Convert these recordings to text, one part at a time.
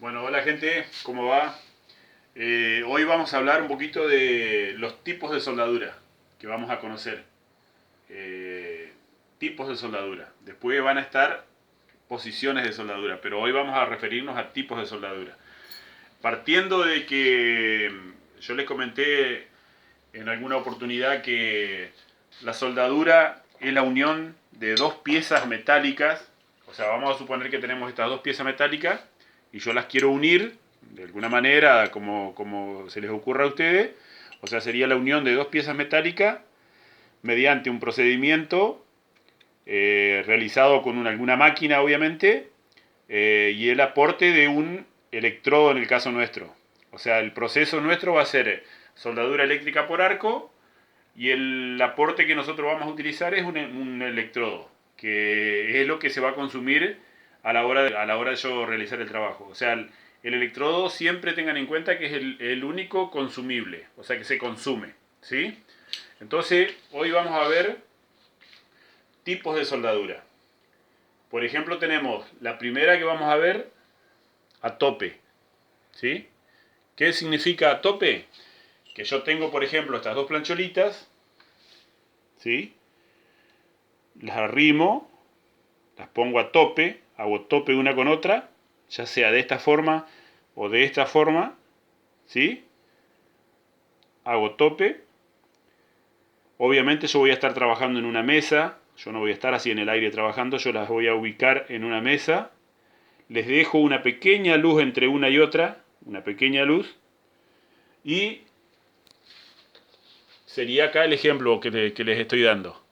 Bueno, hola gente, ¿cómo va? Hoy vamos a hablar un poquito de los tipos de soldadura que vamos a conocer. Eh, Tipos de soldadura. Después van a estar posiciones de soldadura, pero hoy vamos a referirnos a tipos de soldadura. Partiendo de que yo les comenté en alguna oportunidad que la soldadura es la unión de dos piezas metálicas. O sea, vamos a suponer que tenemos estas dos piezas metálicas y yo las quiero unir de alguna manera, como se les ocurra a ustedes. O sea, sería la unión de dos piezas metálicas mediante un procedimiento realizado con alguna máquina, obviamente, y el aporte de un electrodo en el caso nuestro. O sea, el proceso nuestro va a ser soldadura eléctrica por arco y el aporte que nosotros vamos a utilizar es un electrodo, que es lo que se va a consumir a la hora de yo realizar el trabajo. O sea, el electrodo siempre tengan en cuenta que es el único consumible, o sea que se consume, ¿sí? Entonces, hoy vamos a ver tipos de soldadura. Por ejemplo, tenemos la primera que vamos a ver, a tope, ¿sí? ¿Qué significa a tope? Que yo tengo, por ejemplo, estas dos plancholitas, ¿sí? Las arrimo, las pongo a tope, hago tope una con otra, ya sea de esta forma o de esta forma, ¿sí? Hago tope. Obviamente yo voy a estar trabajando en una mesa, yo no voy a estar así en el aire trabajando, yo las voy a ubicar en una mesa. Les dejo una pequeña luz entre una y otra, una pequeña luz, y sería acá el ejemplo que les estoy dando.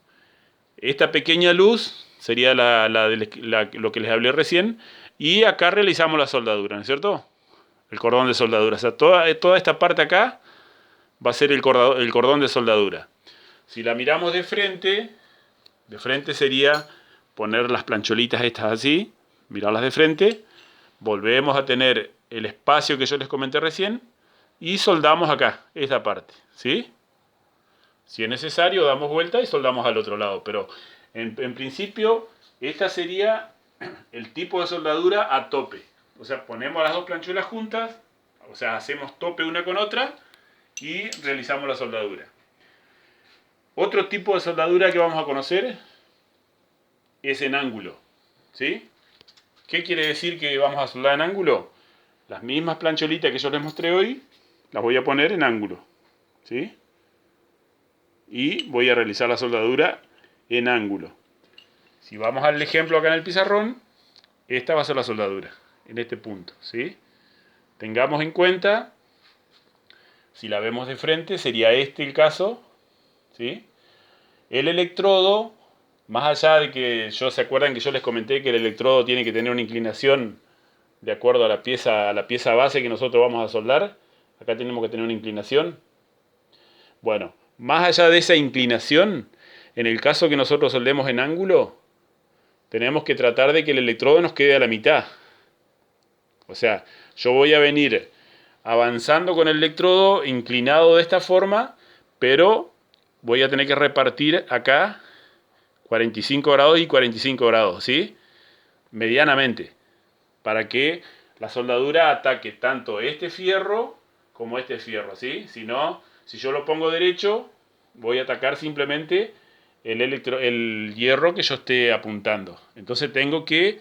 Esta pequeña luz sería lo que les hablé recién, y acá realizamos la soldadura, ¿no es cierto? El cordón de soldadura. O sea, toda esta parte acá va a ser el cordón de soldadura. Si la miramos de frente sería poner las plancholitas estas así, mirarlas de frente, volvemos a tener el espacio que yo les comenté recién y soldamos acá, esta parte, ¿sí? Si es necesario, damos vuelta y soldamos al otro lado, pero en principio esta sería el tipo de soldadura a tope. O sea, ponemos las dos planchuelas juntas, o sea, hacemos tope una con otra y realizamos la soldadura. Otro tipo de soldadura que vamos a conocer es en ángulo, ¿sí? ¿Qué quiere decir que vamos a soldar en ángulo? Las mismas plancholitas que yo les mostré hoy, las voy a poner en ángulo, ¿sí? Y voy a realizar la soldadura en ángulo. Si vamos al ejemplo acá en el pizarrón, esta va a ser la soldadura, en este punto, ¿sí? Tengamos en cuenta, si la vemos de frente, sería este el caso, ¿sí? El electrodo, más allá de que se acuerdan que yo les comenté que el electrodo tiene que tener una inclinación de acuerdo a la pieza base que nosotros vamos a soldar, acá tenemos que tener una inclinación. Bueno, más allá de esa inclinación, en el caso que nosotros soldemos en ángulo, tenemos que tratar de que el electrodo nos quede a la mitad. O sea, yo voy a venir avanzando con el electrodo inclinado de esta forma, pero voy a tener que repartir acá 45 grados y 45 grados, ¿sí? Medianamente, para que la soldadura ataque tanto este fierro como este fierro, ¿sí? Si no, si yo lo pongo derecho, voy a atacar simplemente el hierro que yo esté apuntando. Entonces tengo que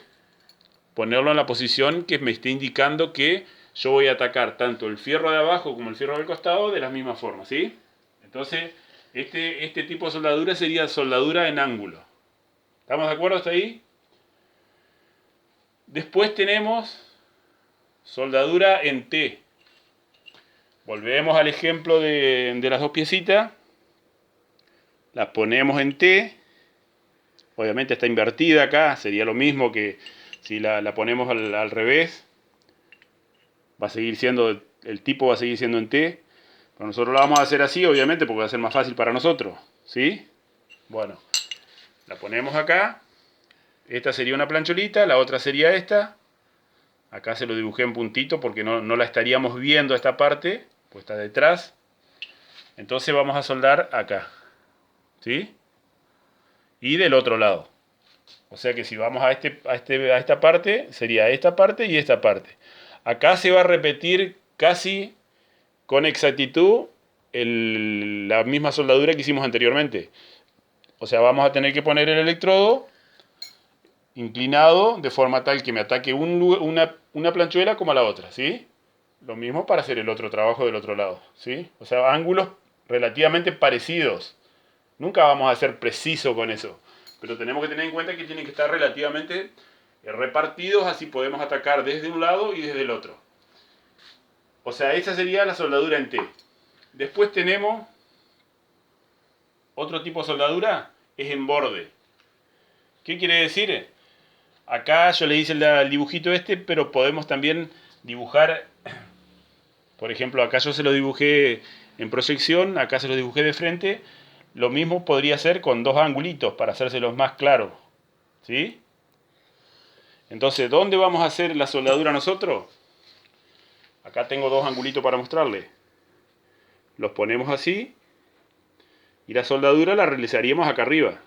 ponerlo en la posición que me esté indicando que yo voy a atacar tanto el fierro de abajo como el fierro del costado de la misma forma, ¿sí? Entonces, este tipo de soldadura sería soldadura en ángulo. ¿Estamos de acuerdo hasta ahí? Después tenemos soldadura en T. Volvemos al ejemplo de las dos piecitas. Las ponemos en T. Obviamente está invertida acá. Sería lo mismo que si la ponemos al revés. Va a seguir siendo, el tipo va a seguir siendo en T. Pero nosotros la vamos a hacer así, obviamente, porque va a ser más fácil para nosotros. ¿Sí? Bueno, la ponemos acá. Esta sería una plancholita, la otra sería esta. Acá se lo dibujé en puntito porque no la estaríamos viendo esta parte, pues está detrás. Entonces vamos a soldar acá, ¿sí? Y del otro lado. O sea que si vamos a esta parte, sería esta parte y esta parte. Acá se va a repetir casi con exactitud la misma soldadura que hicimos anteriormente. O sea, vamos a tener que poner el electrodo inclinado de forma tal que me ataque una planchuela como a la otra, ¿sí? Lo mismo para hacer el otro trabajo del otro lado, ¿sí? O sea, ángulos relativamente parecidos. Nunca vamos a ser precisos con eso, pero tenemos que tener en cuenta que tienen que estar relativamente repartidos, así podemos atacar desde un lado y desde el otro. O sea, esa sería la soldadura en T. Después tenemos otro tipo de soldadura, es en borde. ¿Qué quiere decir? Acá yo le hice el dibujito este, pero podemos también dibujar, por ejemplo, acá yo se lo dibujé en proyección, acá se lo dibujé de frente. Lo mismo podría ser con dos angulitos para hacérselos más claros, ¿sí? Entonces, ¿dónde vamos a hacer la soldadura nosotros? Acá tengo dos angulitos para mostrarle. Los ponemos así y la soldadura la realizaríamos acá arriba,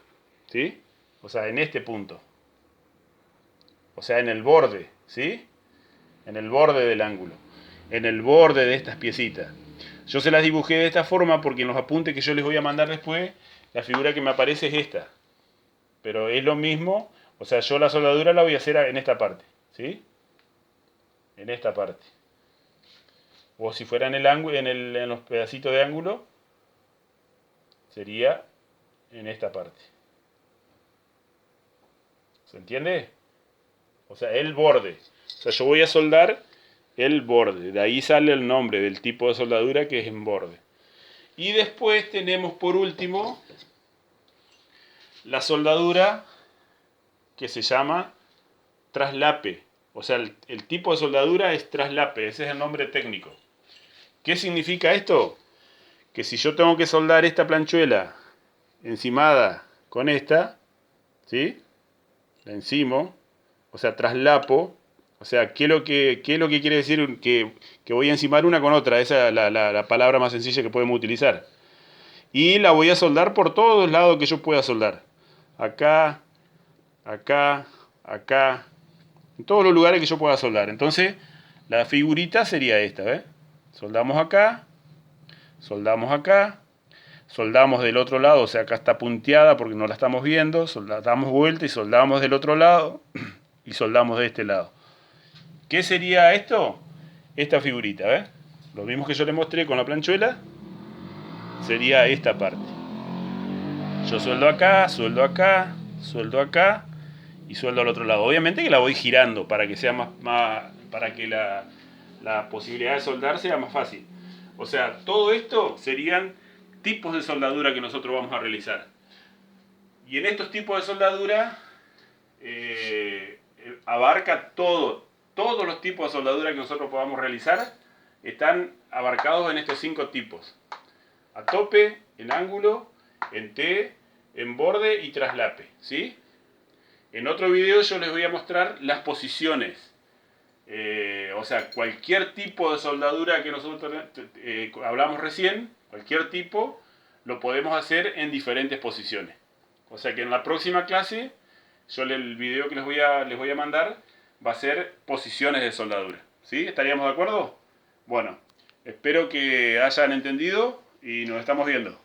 ¿sí? O sea, en este punto. O sea, en el borde, ¿sí? En el borde del ángulo. En el borde de estas piecitas. Yo se las dibujé de esta forma porque en los apuntes que yo les voy a mandar después, la figura que me aparece es esta. Pero es lo mismo, o sea, yo la soldadura la voy a hacer en esta parte, ¿sí? En esta parte. O si fuera en el ángulo, en los pedacitos de ángulo, sería en esta parte. ¿Se entiende? O sea, el borde. O sea, yo voy a soldar el borde. De ahí sale el nombre del tipo de soldadura que es en borde. Y después tenemos por último la soldadura que se llama traslape. O sea, el tipo de soldadura es traslape. Ese es el nombre técnico. ¿Qué significa esto? Que si yo tengo que soldar esta planchuela encimada con esta, ¿sí? La encimo, o sea, traslapo. O sea, ¿qué es lo que quiere decir que voy a encimar una con otra? Esa es la palabra más sencilla que podemos utilizar. Y la voy a soldar por todos lados que yo pueda soldar. Acá, acá, acá, en todos los lugares que yo pueda soldar. Entonces, la figurita sería esta, ¿ves? Soldamos acá, soldamos del otro lado, o sea, acá está punteada porque no la estamos viendo, damos vuelta y soldamos del otro lado y soldamos de este lado. ¿Qué sería esto? Esta figurita, ¿ves? Lo mismo que yo le mostré con la planchuela, sería esta parte. Yo sueldo acá, sueldo acá, sueldo acá y sueldo al otro lado. Obviamente que la voy girando para que sea para que la posibilidad de soldar sea más fácil. O sea, todo esto serían tipos de soldadura que nosotros vamos a realizar. Y en estos tipos de soldadura abarca todo. Todos los tipos de soldadura que nosotros podamos realizar están abarcados en estos 5 tipos. A tope, en ángulo, en T, en borde y traslape, ¿sí? En otro video yo les voy a mostrar las posiciones. O sea, cualquier tipo de soldadura que nosotros hablamos recién, cualquier tipo, lo podemos hacer en diferentes posiciones. O sea que en la próxima clase, el video que les voy a mandar va a ser posiciones de soldadura. ¿Sí? ¿Estaríamos de acuerdo? Bueno, espero que hayan entendido y nos estamos viendo.